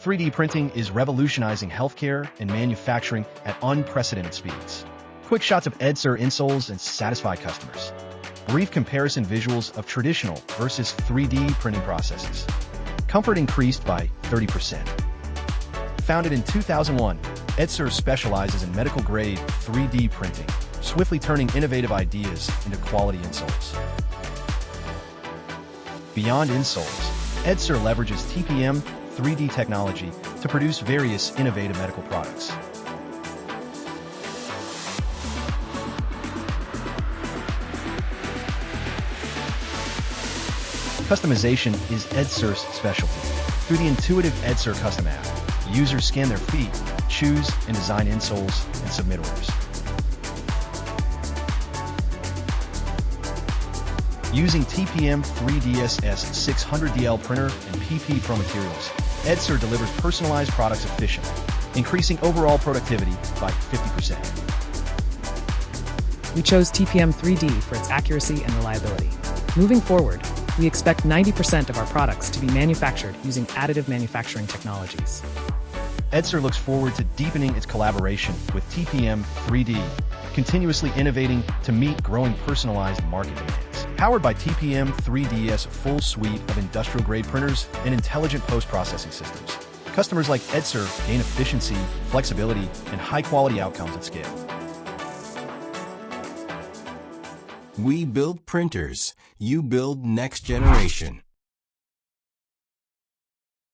3D printing is revolutionizing healthcare and manufacturing at unprecedented speeds. Quick shots of Edser insoles and satisfy customers. Brief comparison visuals of traditional versus 3D printing processes. Comfort increased by 30%. Founded in 2001, Edser specializes in medical-grade 3D printing, swiftly turning innovative ideas into quality insoles. Beyond insoles, Edser leverages TPM3D technology to produce various innovative medical products. Customization is Edser's specialty. Through the intuitive Edser Custom App, users scan their feet, choose and design insoles, and submit orders. Using TPM3D's 600DL printer and PP Pro materials, Edser delivers personalized products efficiently, increasing overall productivity by 50%. We chose TPM3D for its accuracy and reliability. Moving forward, we expect 90% of our products to be manufactured using additive manufacturing technologies. Edser looks forward to deepening its collaboration with TPM3D, continuously innovating to meet growing personalized market demands. Powered by TPM3D's full suite of industrial-grade printers and intelligent post-processing systems, customers like Edser gain efficiency, flexibility, and high-quality outcomes at scale. We build printers. You build next generation.